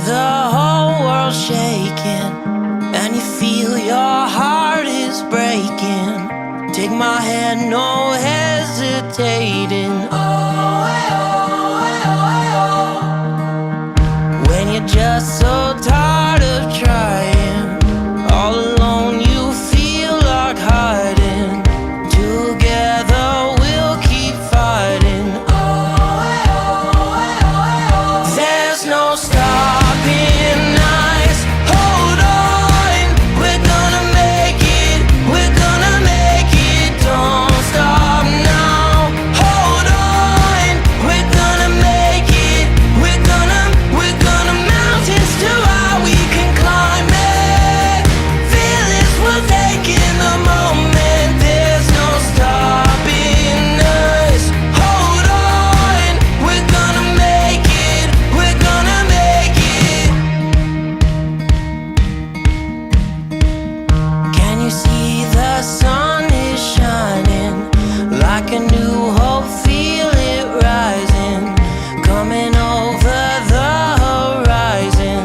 the whole world shaking, and you feel your heart is breaking. Take my hand, no hesitating. Oh, when you're just so tired of trying, all alone you feel like hiding. Together we'll keep fighting. There's no stopping us. Hold on, we're gonna make it. We're gonna make it. Don't stop now. Hold on, we're gonna make it. We're gonna mountains to how we can climb it. Feel this, we're taking the moment. There's no stopping us. Hold on, we're gonna make it. We're gonna make it. Can you see the sun is shining like a new hope? Feel it rising, coming over the horizon.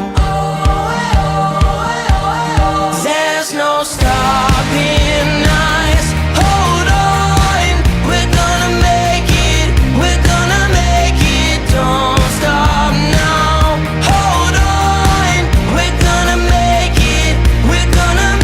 There's no stopping us. Hold on, we're gonna make it. We're gonna make it. Don't stop now. Hold on, we're gonna make it. We're gonna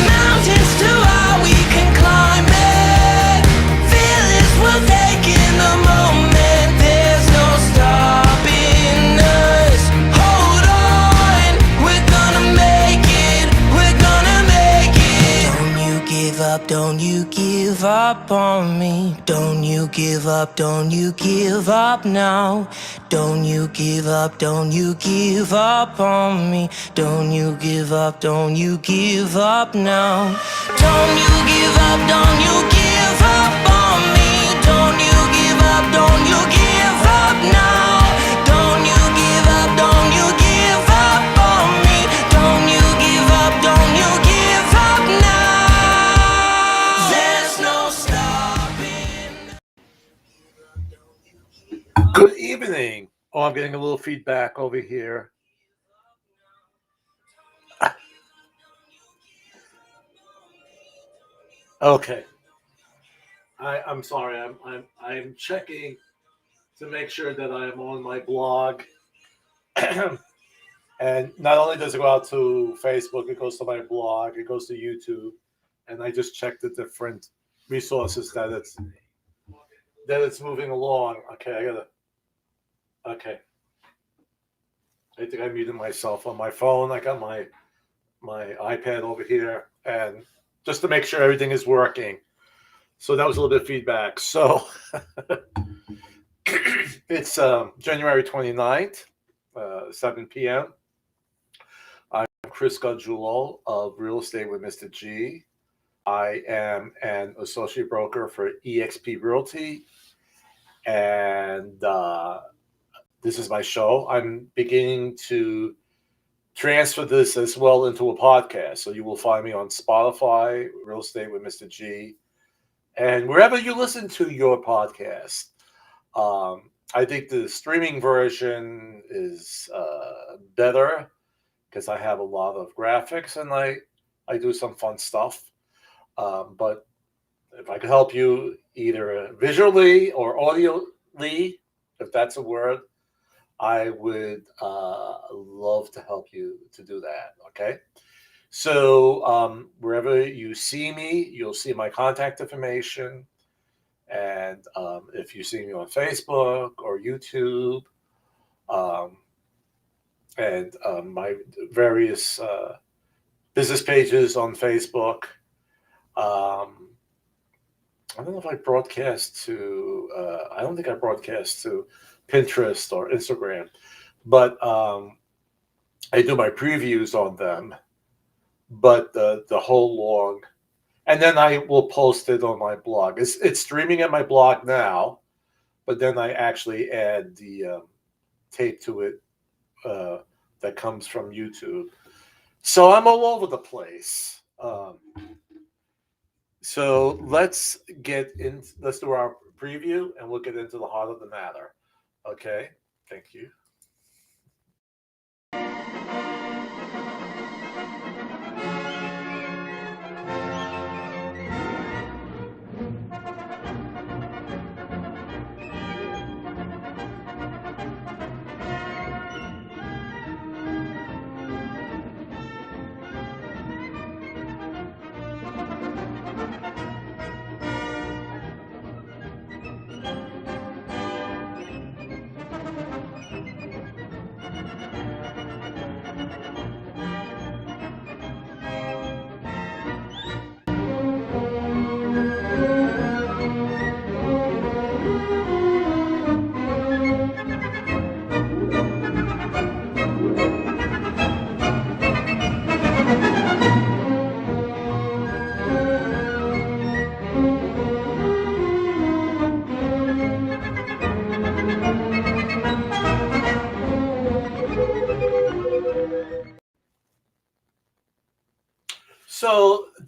mountains to how we can climb it. Feel this, we're taking the moment. There's no stopping us. Hold on, we're gonna make it. We're gonna make it. Don't you give up, don't you give up on me. Don't you give up, don't you give up now. Don't you give up, don't you give up on me. Don't you give up, don't you give up now. Don't you give up, don't you give up on me. Don't you give up, don't you give up now. Don't you give up, don't you give up on me. Don't you give up, don't you give up now. There's no stopping. Good evening. Oh, I'm getting a little feedback over here. Okay. I'm sorry. I'm checking to make sure that I am on my blog. And not only does it go out to Facebook, it goes to my blog, it goes to YouTube, and I just checked the different resources that it's moving along. Okay. I think I muted myself on my phone. I got my iPad over here, and just to make sure everything is working. So that was a little bit of feedback. So it's January 29th, 7 p.m. I'm Chris Gudjulo of Real Estate with Mr. G. I am an associate broker for eXp Realty, and this is my show. I'm beginning to transfer this as well into a podcast. So you will find me on Spotify, Real Estate with Mr. G, and wherever you listen to your podcast. I think the streaming version is better because I have a lot of graphics and I do some fun stuff. But if I could help you either visually or audioly, if that's a word, I would love to help you to do that. Okay. So wherever you see me, you'll see my contact information. And if you see me on Facebook or YouTube, and my various business pages on Facebook, I don't know if I broadcast to, I don't think I broadcast to Pinterest or Instagram, but I do my previews on them, but the whole long, and then I will post it on my blog. It's streaming at my blog now, but then I actually add the tape to it that comes from YouTube. So I'm all over the place. So let's do our preview, and we'll get into the heart of the matter. Okay, thank you.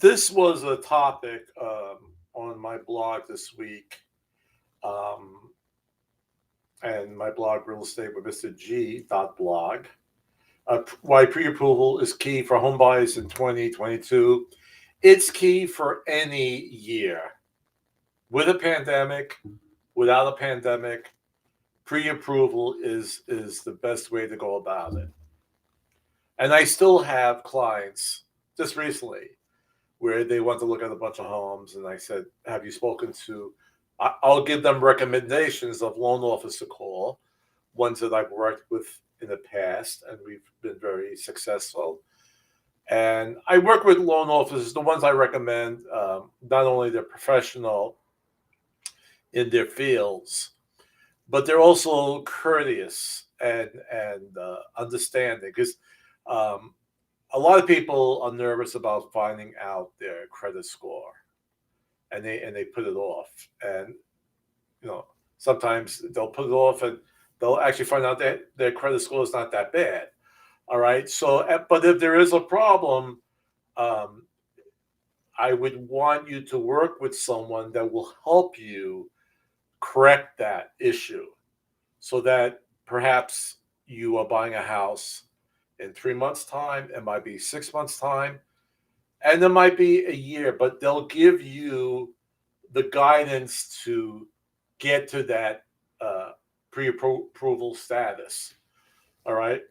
this was a topic on my blog this week, um, and my blog, Real Estate with Mr. G. blog. Why pre-approval is key for home buyers in 2022. It's key for any year. With a pandemic, without a pandemic, pre-approval is the best way to go about it. And I still have clients just recently where they want to look at a bunch of homes, and I said, have you spoken to, I'll give them recommendations of loan officers to call, ones that I've worked with in the past, and we've been very successful. And I work with loan officers, the ones I recommend, not only they're professional in their fields, but they're also courteous and understanding, because a lot of people are nervous about finding out their credit score, and they put it off. And sometimes they'll put it off, and they'll actually find out that their credit score is not that bad. All right. So, but if there is a problem, I would want you to work with someone that will help you correct that issue, so that perhaps you are buying a house in 3 months' time, it might be 6 months' time, and it might be a year, but they'll give you the guidance to get to that pre-approval status. All right.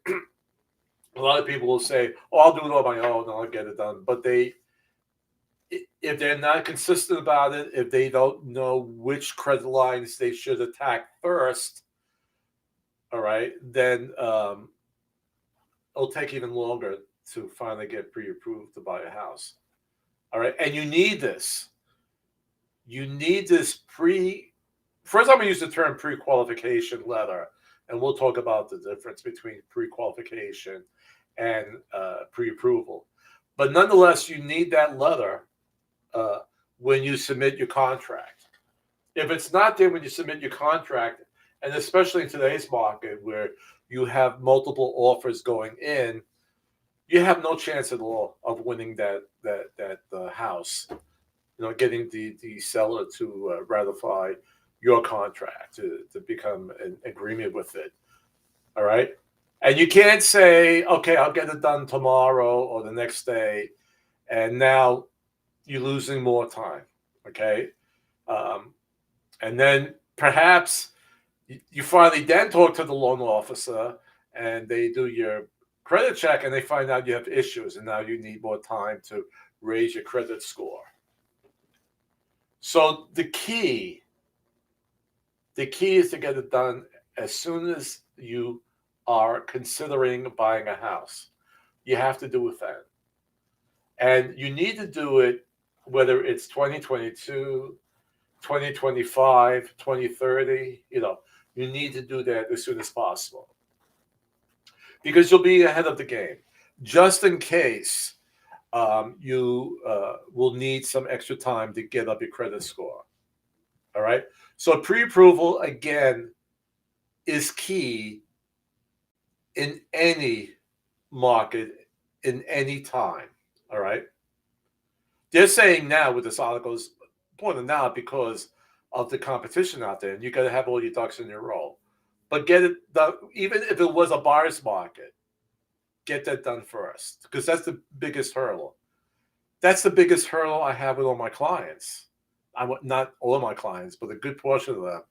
A lot of people will say, "Oh, I'll do it on my own, I'll get it done," but if they're not consistent about it, if they don't know which credit lines they should attack first, all right, then it'll take even longer to finally get pre-approved to buy a house. All right, and you need this. You need this First, I'm going to use the term pre-qualification letter, and we'll talk about the difference between pre-qualification and pre-approval. But nonetheless, you need that letter when you submit your contract. If it's not there when you submit your contract, and especially in today's market where you have multiple offers going in, you have no chance at all of winning that house. Getting the seller to ratify your contract, to become an agreement with it. All right. And you can't say, okay, I'll get it done tomorrow or the next day, and now you're losing more time. Okay. And then perhaps you finally then talk to the loan officer, and they do your credit check, and they find out you have issues, and now you need more time to raise your credit score. So the key is to get it done as soon as you are considering buying a house. You have to do it then. And you need to do it whether it's 2022, 2025, 2030, you need to do that as soon as possible, because you'll be ahead of the game, just in case you will need some extra time to get up your credit score. All right. So pre-approval, again, is key in any market, in any time. All right. They're saying now with this article is pointing out because of the competition out there, and you got to have all your ducks in a row. But get it done, even if it was a buyer's market, get that done first, because that's the biggest hurdle. That's the biggest hurdle I have with all my clients. Not all of my clients, but a good portion of them.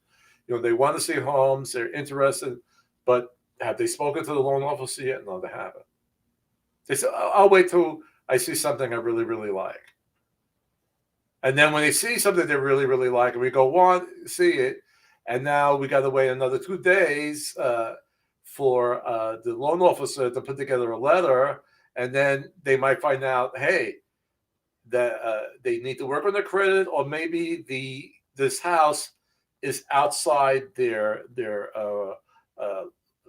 They want to see homes, they're interested, but have they spoken to the loan officer yet? No, they haven't. They say, I'll wait till I see something I really, really like. And then when they see something they really, really like, and we go, see it, and now we got to wait another 2 days for the loan officer to put together a letter, and then they might find out, hey, that they need to work on their credit, or maybe this house is outside their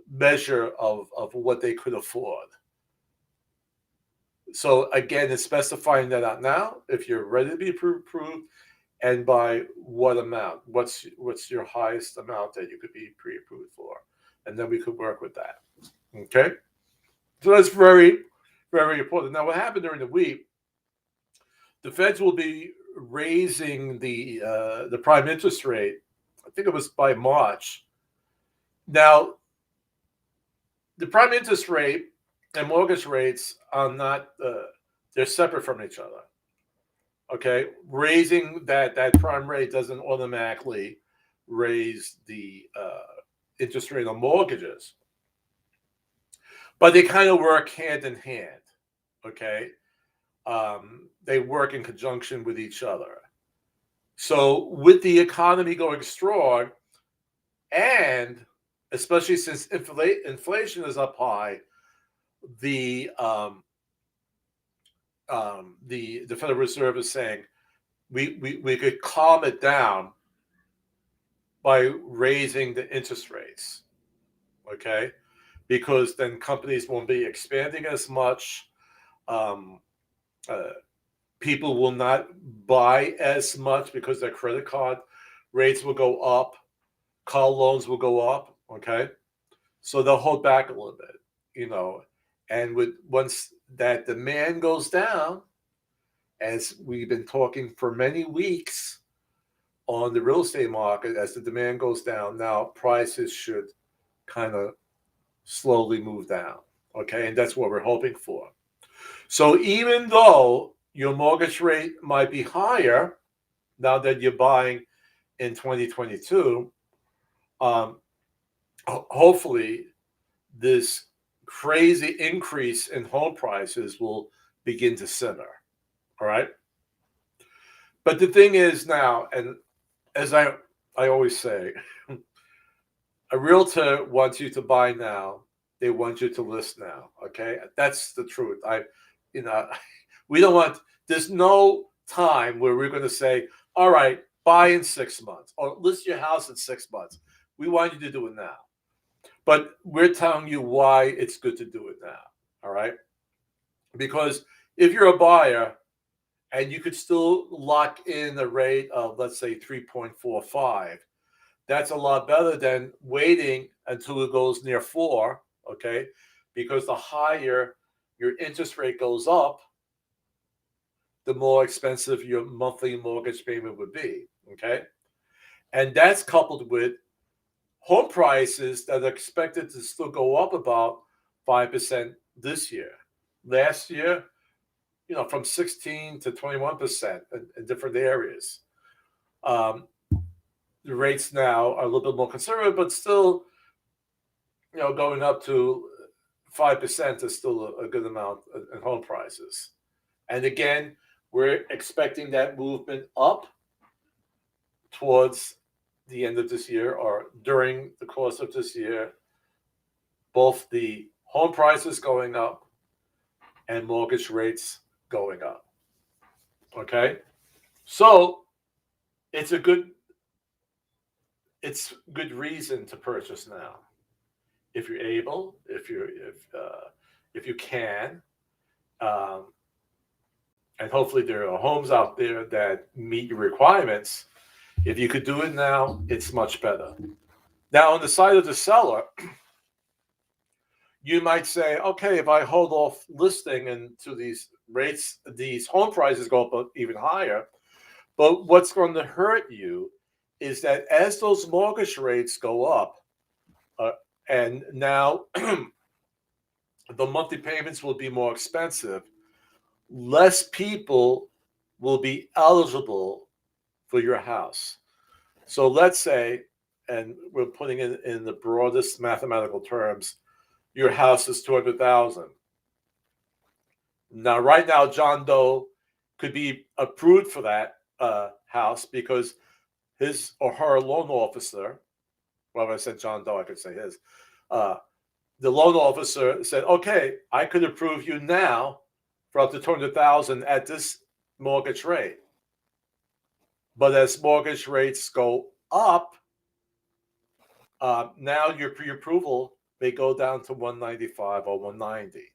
measure of what they could afford. So again, it's best to find that out now if you're ready to be approved, and by what amount. What's your highest amount that you could be pre-approved for, and then we could work with that. Okay, so that's very, very important. Now, what happened during the week? the Feds will be raising the prime interest rate. I think it was by March. Now, the prime interest rate and mortgage rates are not they're separate from each other. Okay, raising that prime rate doesn't automatically raise the interest rate on mortgages, but they kind of work hand in hand. Okay, they work in conjunction with each other. So with the economy going strong, and especially since inflation is up high, the the Federal Reserve is saying we could calm it down by raising the interest rates. Okay, because then companies won't be expanding as much. Um, uh, People will not buy as much because their credit card rates will go up, car loans will go up. Okay, so they'll hold back a little bit, and with once that demand goes down, as we've been talking for many weeks on the real estate market, as the demand goes down, now prices should kind of slowly move down. Okay, and that's what we're hoping for. So even though your mortgage rate might be higher now that you're buying in 2022, hopefully this crazy increase in home prices will begin to simmer. All right. But the thing is now, and as I always say, a realtor wants you to buy now. They want you to list now. Okay. That's the truth. You know, we don't want, there's no time where we're going to say, all right, buy in 6 months or list your house in 6 months. We want you to do it now. But we're telling you why it's good to do it now. All right. Because if you're a buyer and you could still lock in a rate of, let's say, 3.45, that's a lot better than waiting until it goes near 4. Okay. Because the higher your interest rate goes up, the more expensive your monthly mortgage payment would be. Okay. And that's coupled with home prices that are expected to still go up about 5% this year. Last year, from 16 to 21% in different areas. The rates now are a little bit more conservative, but still, going up to 5% is still a good amount in home prices. And again, we're expecting that movement up towards the end of this year or during the course of this year, both the home prices going up and mortgage rates going up. Okay, so it's good reason to purchase now, if you're able, if you can, and hopefully there are homes out there that meet your requirements. If you could do it now, it's much better. Now, on the side of the seller, you might say, okay, if I hold off listing until these rates, these home prices go up even higher. But what's going to hurt you is that as those mortgage rates go up, and now the monthly payments will be more expensive, less people will be eligible for your house. So let's say, and we're putting it in the broadest mathematical terms, your house is 200,000. Now, right now, John Doe could be approved for that house because his or her loan officer, well, if I said John Doe, I could say his, the loan officer said, okay, I could approve you now for up to 200,000 at this mortgage rate. But as mortgage rates go up, now your pre-approval may go down to 195 or 190.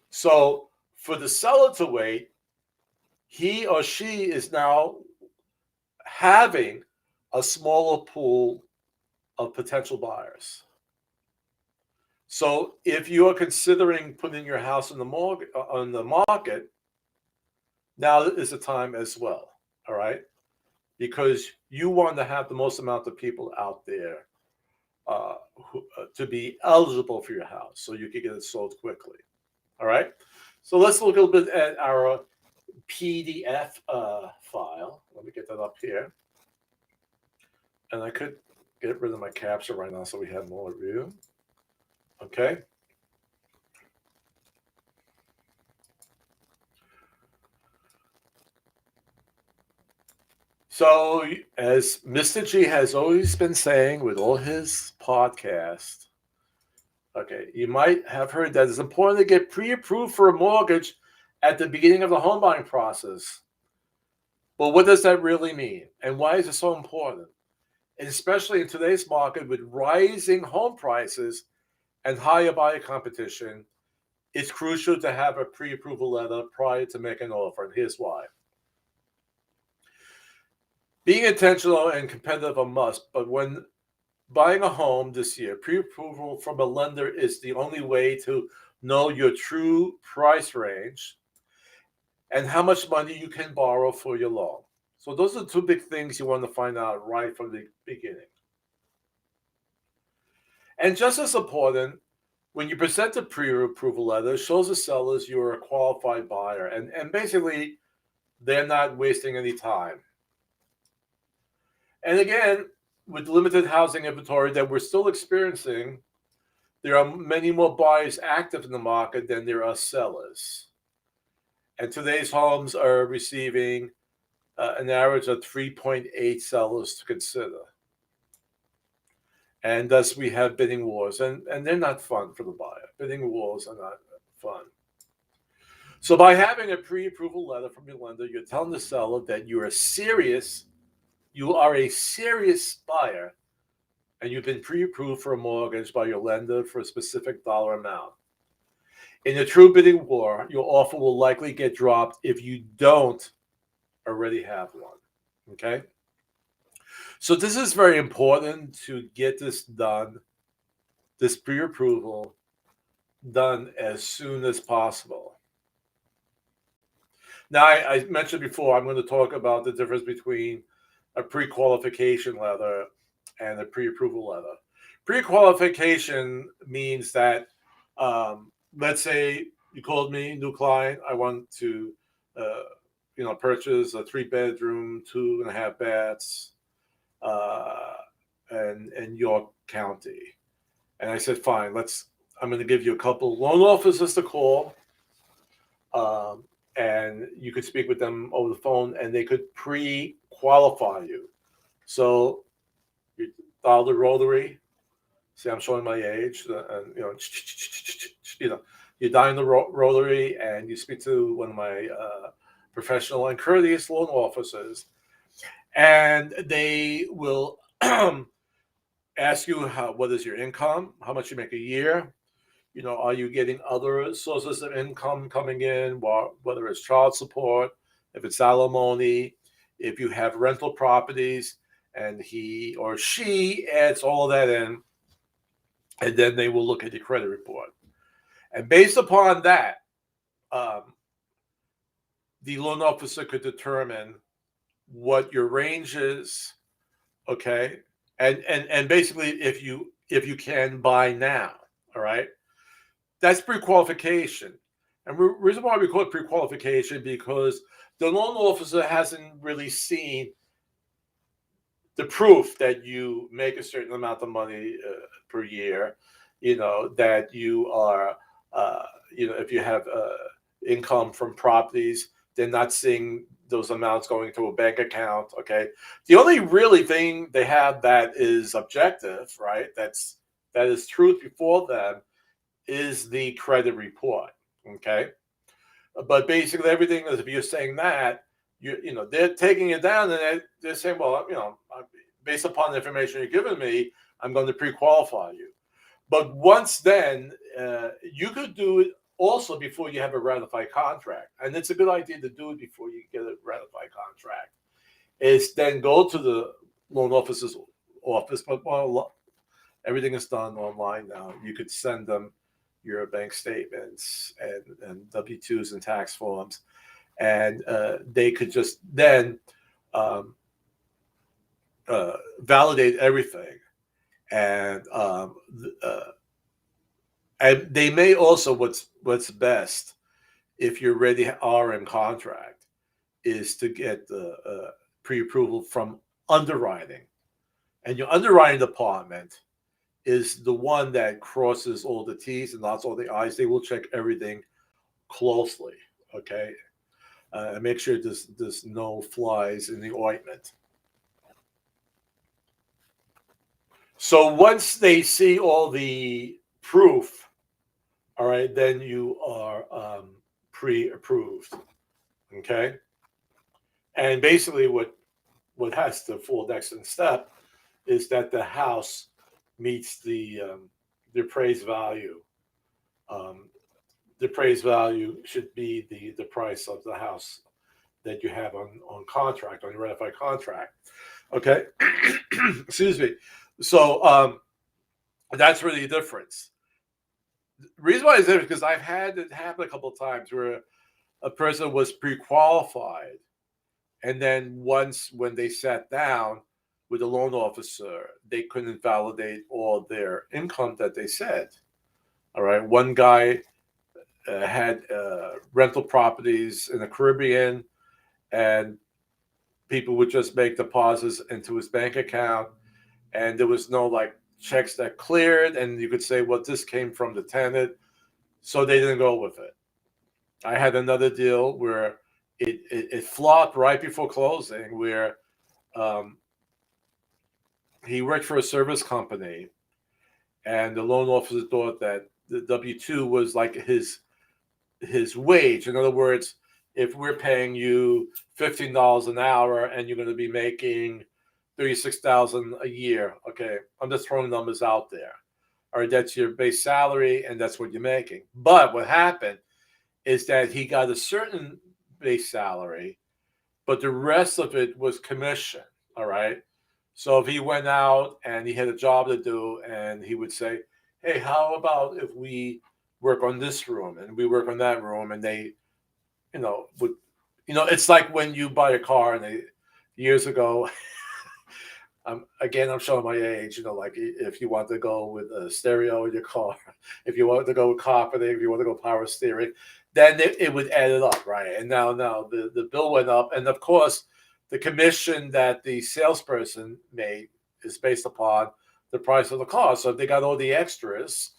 So for the seller to wait, he or she is now having a smaller pool of potential buyers. So if you are considering putting your house on the market, now is the time as well. All right, because you want to have the most amount of people out there to be eligible for your house, so you can get it sold quickly. All right, so let's look a little bit at our PDF file. Let me get that up here, and I could get rid of my capture right now so we have more view. Okay. So, as Mr. G has always been saying with all his podcasts, okay, you might have heard that it's important to get pre-approved for a mortgage at the beginning of the home buying process. But what does that really mean? And why is it so important? And especially in today's market with rising home prices and higher buyer competition, it's crucial to have a pre-approval letter prior to making an offer. And here's why. Being intentional and competitive a must, but when buying a home this year, pre-approval from a lender is the only way to know your true price range and how much money you can borrow for your loan. So those are the two big things you want to find out right from the beginning. And just as important, when you present a pre-approval letter, it shows the sellers you're a qualified buyer, and basically they're not wasting any time. And again, with limited housing inventory that we're still experiencing, there are many more buyers active in the market than there are sellers. And today's homes are receiving an average of 3.8 sellers to consider. And thus we have bidding wars, and they're not fun for the buyer. Bidding wars are not fun. So by having a pre-approval letter from your lender, you're telling the seller that you are a serious buyer, and you've been pre-approved for a mortgage by your lender for a specific dollar amount. In a true bidding war, your offer will likely get dropped if you don't already have one. Okay? So this is very important to get this done, this pre-approval done as soon as possible. Now, I mentioned before, I'm going to talk about the difference between a pre-qualification letter and a pre-approval letter. Pre-qualification means that, let's say you called me, new client, I want to, purchase a 3-bedroom, 2.5 baths, in York County. And I said, fine, I'm going to give you a couple loan officers to call. And you could speak with them over the phone and they could pre-qualify you. So you dial the rotary. See, I'm showing my age. And, you dial the rotary and you speak to one of my professional and courteous loan officers. And they will ask you what is your income, how much you make a year. Are you getting other sources of income coming in, whether it's child support, if it's alimony, if you have rental properties, and he or she adds all of that in, and then they will look at your credit report. And based upon that, the loan officer could determine what your range is, okay? And basically if you can buy now, all right? That's pre-qualification. And the reason why we call it pre-qualification because the loan officer hasn't really seen the proof that you make a certain amount of money per year, that you are, if you have income from properties, they're not seeing those amounts going to a bank account, okay? The only really thing they have that is objective, right, that is truth before them, is the credit report, okay? But basically everything is, if you're saying that, they're taking it down and they're saying, well, based upon the information you're giving me, I'm going to pre-qualify you. But once then, you could do it also before you have a ratified contract. And it's a good idea to do it before you get a ratified contract. Is then go to the loan officer's office, but everything is done online now. You could send them your bank statements and W-2s and tax forms. and they could just then validate everything, and and they may also what's best if you already are in contract is to get the pre-approval from underwriting, and your underwriting department is the one that crosses all the T's and dots all the I's. They will check everything closely, okay, and make sure there's no flies in the ointment. So once they see all the proof, all right, then you are pre-approved, okay. And basically, what has the full next step is that the house meets the appraised value. The appraised value should be the price of the house that you have on contract, on your ratified contract. Okay, excuse me. So that's really the difference. The reason why it's different because I've had it happen a couple of times where a person was pre-qualified, and then once when they sat down with the loan officer, they couldn't validate all their income that they said. All right, one guy had rental properties in the Caribbean, and people would just make deposits into his bank account, and there was no like checks that cleared, and you could say, well, this came from the tenant, so they didn't go with it. I had another deal where it flopped right before closing, where he worked for a service company, and the loan officer thought that the W-2 was like his wage. In other words, if we're paying you $15 an hour and you're going to be making $36,000 a year, okay, I'm just throwing numbers out there. All right, that's your base salary, and that's what you're making. But what happened is that he got a certain base salary, but the rest of it was commission. All right. So if he went out and he had a job to do, and he would say, hey, how about if we work on this room and we work on that room, and they, would, it's like when you buy a car, and years ago, again, I'm showing my age, like if you want to go with a stereo in your car, if you want to go with carpeting, if you want to go power steering, then it would add it up, right? And now the bill went up, and of course, the commission that the salesperson made is based upon the price of the car. So if they got all the extras,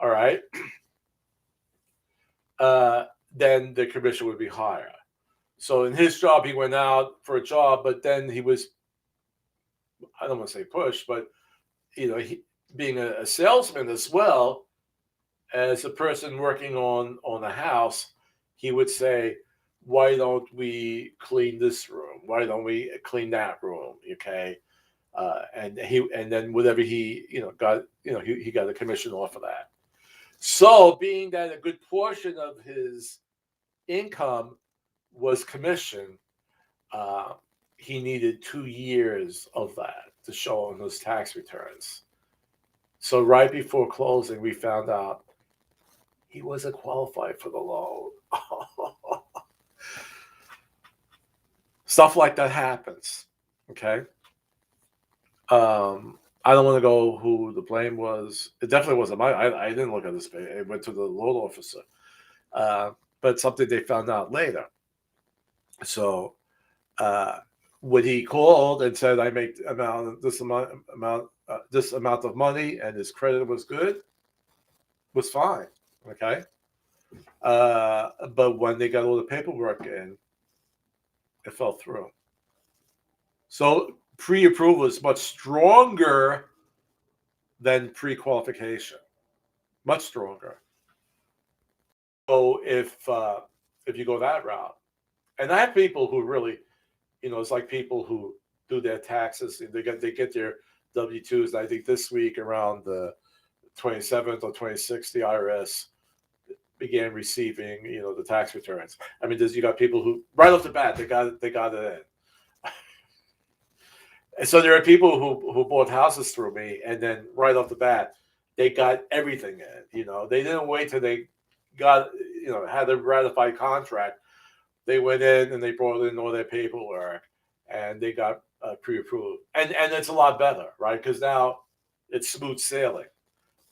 all right, then the commission would be higher. So in his job, he went out for a job, but then he was, I don't want to say pushed, but he, being a salesman as well as a person working on a house, he would say, why don't we clean this room? Why don't we clean that room? Okay. And then whatever he, got, he got a commission off of that. So being that a good portion of his income was commission, he needed 2 years of that to show on his tax returns. So right before closing, we found out he wasn't qualified for the loan. Stuff like that happens. Okay. I don't want to go who the blame was. It definitely wasn't mine. I didn't look at this. It went to the loan officer. But something they found out later. So when he called and said, I make this amount of money, and his credit was good, was fine. Okay. But when they got all the paperwork in, it fell through. So pre-approval is much stronger than pre-qualification, much stronger. So if you go that route, and I have people who really, it's like people who do their taxes, and they get their W-2s. I think this week around the 27th or 26th, the IRS began receiving, the tax returns. I mean, you got people who right off the bat they got it in. And so there are people who bought houses through me, and then right off the bat they got everything in. They didn't wait till they got had a ratified contract They went in and they brought in all their paperwork, and they got pre-approved, and it's a lot better, right? Because now it's smooth sailing.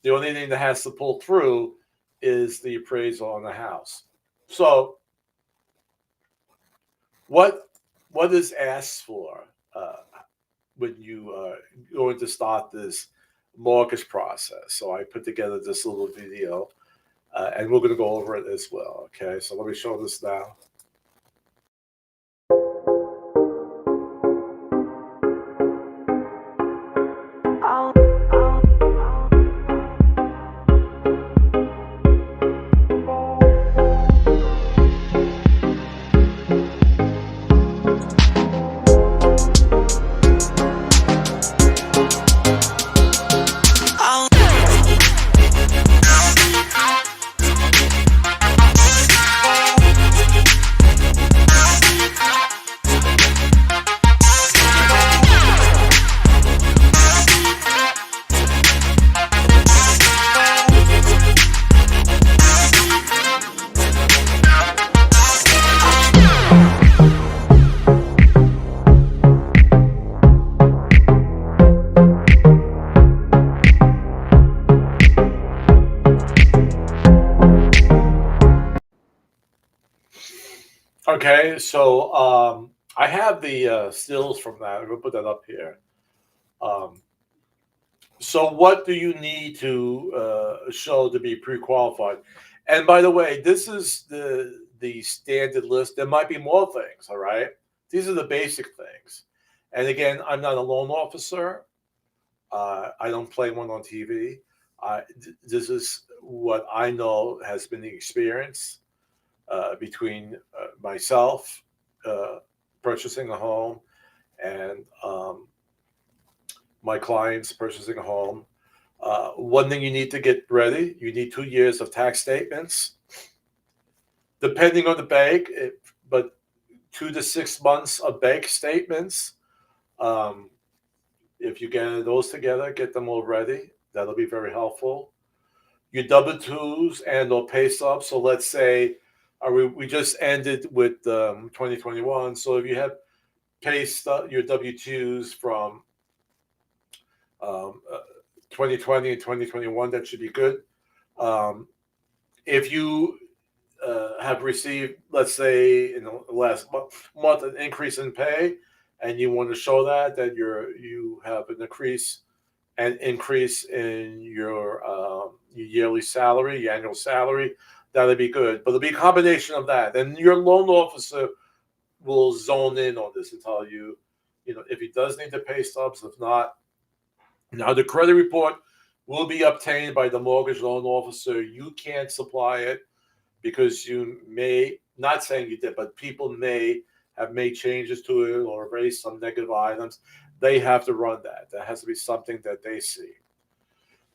The only thing that has to pull through is the appraisal on the house. So what is asked for when you are going to start this mortgage process? So I put together this little video, and we're going to go over it as well. Okay, so let me show this now. Okay, so I have the stills from that. I'm gonna put that up here. Um, so, what do you need to show to be pre-qualified? And by the way, this is the standard list. There might be more things. All right, these are the basic things. And again, I'm not a loan officer. I don't play one on TV. This is what I know has been the experience between myself purchasing a home and my clients purchasing a home. One thing you need to get ready, you need 2 years of tax statements, depending on the bank, but 2 to 6 months of bank statements. If you get those together, get them all ready. That'll be very helpful. Your W-2s and or pay stubs. So let's say we just ended with 2021. So if you have pay stub, your W-2s from 2020 and 2021, that should be good. If you have received, let's say in the last month, an increase in pay, and you want to show that you have an increase in your yearly salary, your annual salary, that'd be good. But it'll be a combination of that, and your loan officer will zone in on this and tell you, if he does need to pay stubs. If not, now the credit report will be obtained by the mortgage loan officer. You can't supply it because you may, not saying you did, but people may have made changes to it or erased some negative items. They have to run that. That has to be something that they see.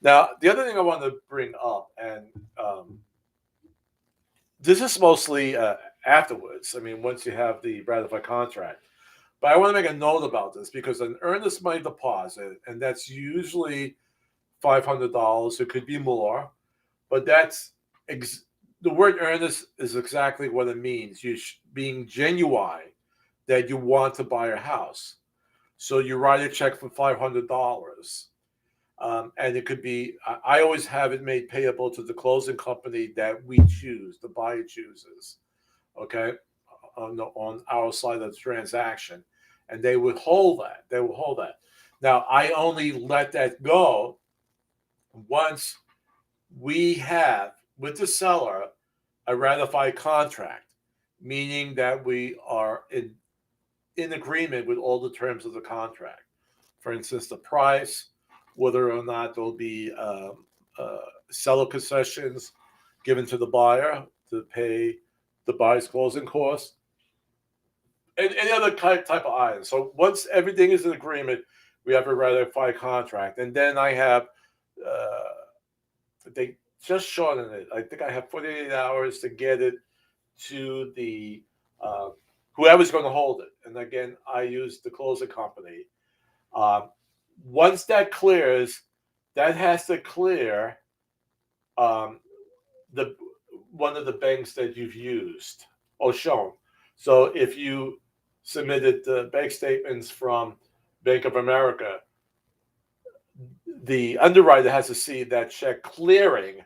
Now, the other thing I want to bring up, and this is mostly afterwards. I mean, once you have the ratified contract. But I want to make a note about this because an earnest money deposit, and that's usually $500. It could be more, but that's the word earnest is exactly what it means. You're being genuine that you want to buy a house. So you write a check for $500. And it could be, I always have it made payable to the closing company that we choose, the buyer chooses, okay, on our side of the transaction. And they would hold that. They will hold that. Now, I only let that go once we have, with the seller, a ratified contract, meaning that we are in agreement with all the terms of the contract. For instance, the price, whether or not there'll be seller concessions given to the buyer to pay the buyer's closing costs, and any other type of items. So once everything is in agreement, we have a ratified contract. And then I have, they just shortened it. I think I have 48 hours to get it to the whoever's going to hold it. And again, I use the closing company. Once that clears, that has to clear the one of the banks that you've used or shown. So if you submitted bank statements from Bank of America, the underwriter has to see that check clearing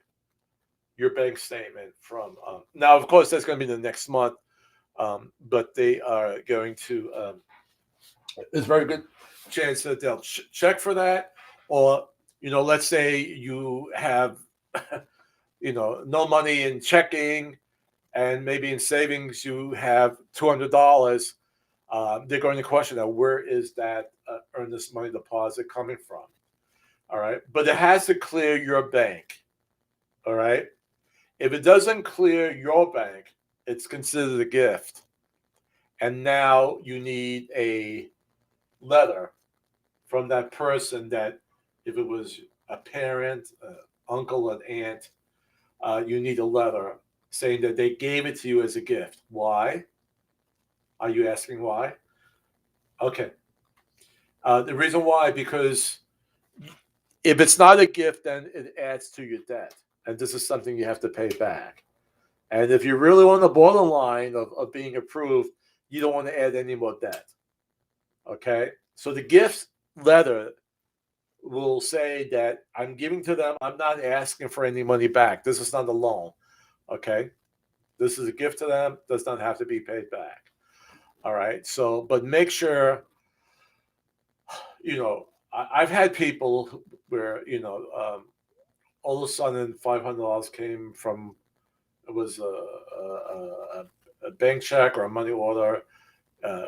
your bank statement from. Now, of course, that's going to be the next month, but they are going to. There's a very good chance that they'll check for that, or let's say you have, no money in checking, and maybe in savings you have $200. They're going to question that, where is that earnest money deposit coming from? All right, but it has to clear your bank. All right, if it doesn't clear your bank, it's considered a gift, and now you need a letter from that person, that if it was a parent, uncle, an aunt, you need a letter saying that they gave it to you as a gift. Why? Are you asking why? Okay. The reason why, because if it's not a gift, then it adds to your debt. And this is something you have to pay back. And if you're really on the borderline of being approved, you don't want to add any more debt. Okay? So the gift letter will say that I'm giving to them. I'm not asking for any money back. This is not a loan. Okay? This is a gift to them. Does not have to be paid back. All right? So, but make sure, I've had people where, all of a sudden $500 came from, it was a bank check or a money order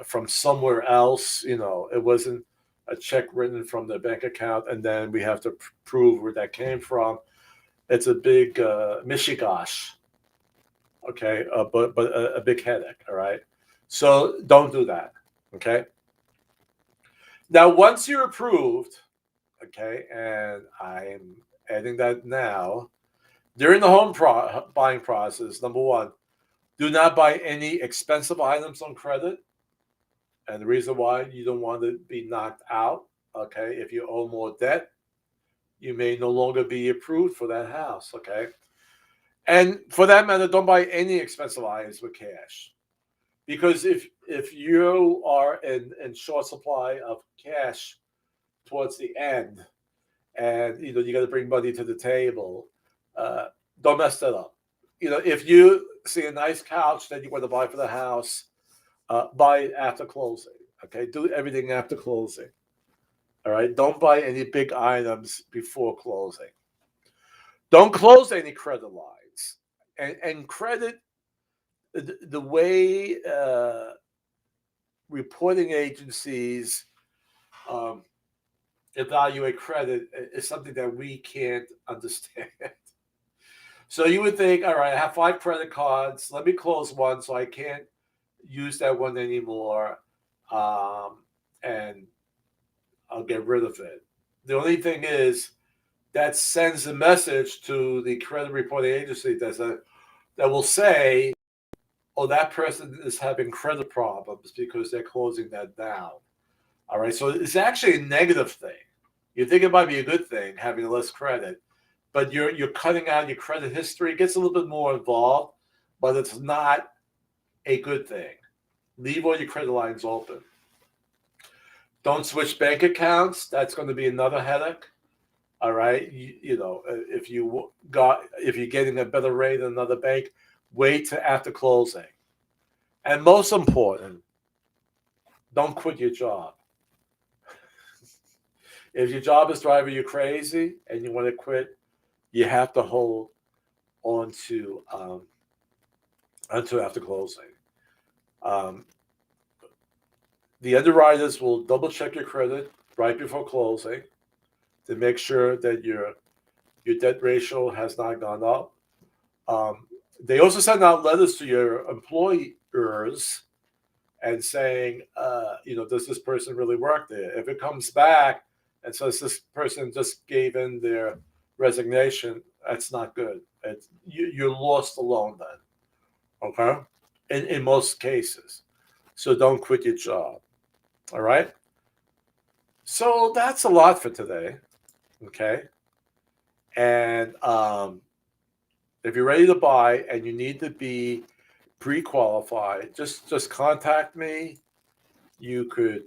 from somewhere else. It wasn't a check written from the bank account, and then we have to prove where that came from. It's a big mishigash, okay, but a big headache. All right, so don't do that. Okay. Now, once you're approved, okay, and I'm adding that now, during the home buying process, number one, do not buy any expensive items on credit. And the reason why, you don't want to be knocked out. Okay, if you owe more debt, you may no longer be approved for that house. Okay, and for that matter, don't buy any expensive items with cash, because if you are in short supply of cash towards the end, and you got to bring money to the table, don't mess that up. If you see a nice couch that you want to buy for the house, buy it after closing. Okay, do everything after closing. All right, don't buy any big items before closing. Don't close any credit lines. And credit, the way reporting agencies evaluate credit is something that we can't understand. So you would think, all right, I have 5 credit cards. Let me close one so I can't use that one anymore, and I'll get rid of it. The only thing is, that sends a message to the credit reporting agency that will say, oh, that person is having credit problems because they're closing that down. All right, so it's actually a negative thing. You think it might be a good thing, having less credit, but you're cutting out your credit history. It gets a little bit more involved, but it's not a good thing. Leave all your credit lines open. Don't switch bank accounts. That's going to be another headache. All right, if you're getting a better rate in another bank, wait till after closing. And most important, don't quit your job. If your job is driving you crazy and you want to quit, you have to hold on to until after closing. The underwriters will double check your credit right before closing to make sure that your debt ratio has not gone up. They also send out letters to your employers and saying, does this person really work there? If it comes back and says this person just gave in their resignation, that's not good. You're lost alone then, okay? In most cases. So don't quit your job, all right? So that's a lot for today, okay? And if you're ready to buy and you need to be pre-qualified, just contact me. You could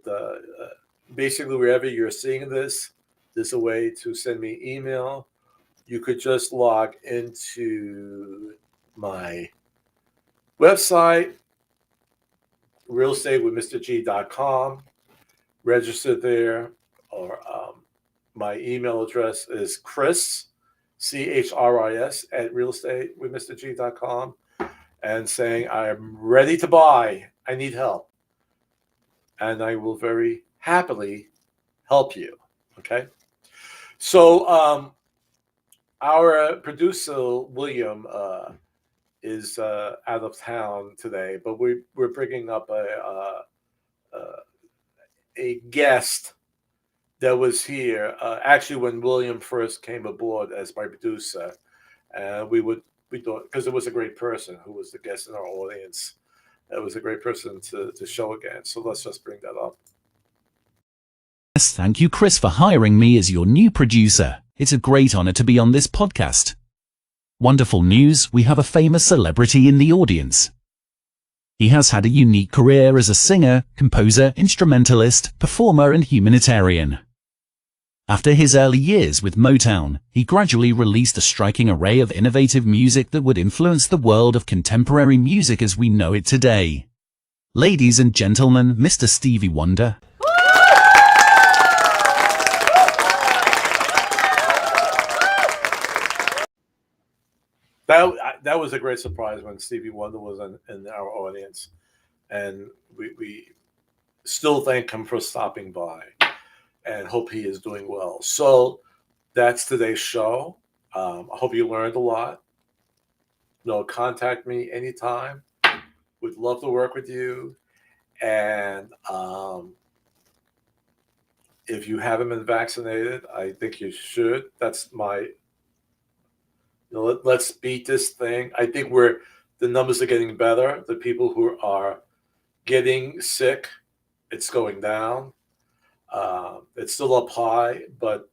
basically, wherever you're seeing this, there's a way to send me email. You could just log into my website, realestatewithmrg.com, register there, or my email address is Chris, CHRIS, at realestatewithmrg.com, and saying, I'm ready to buy. I need help. And I will very happily help you. Okay. So our producer, William, is out of town today, but we're bringing up a guest that was here actually when William first came aboard as my producer. We thought, because it was a great person who was the guest in our audience. It was a great person to show again. So let's just bring that up. Yes, thank you, Chris, for hiring me as your new producer. It's a great honor to be on this podcast. Wonderful news, we have a famous celebrity in the audience. He has had a unique career as a singer, composer, instrumentalist, performer, and humanitarian. After his early years with Motown, he gradually released a striking array of innovative music that would influence the world of contemporary music as we know it today. Ladies and gentlemen, Mr. Stevie Wonder. That was a great surprise when Stevie Wonder was in our audience, and we still thank him for stopping by, and hope he is doing well. So that's today's show. I hope you learned a lot. Contact me anytime. We'd love to work with you. And if you haven't been vaccinated, I think you should. That's my. Let's beat this thing. I think the numbers are getting better. The people who are getting sick, it's going down. It's still up high, but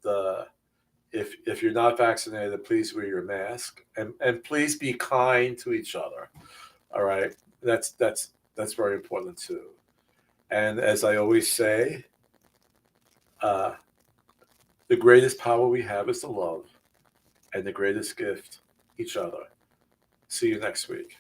if you're not vaccinated, please wear your mask and please be kind to each other. All right, that's very important too. And as I always say, the greatest power we have is to love, and the greatest gift, each other. See you next week.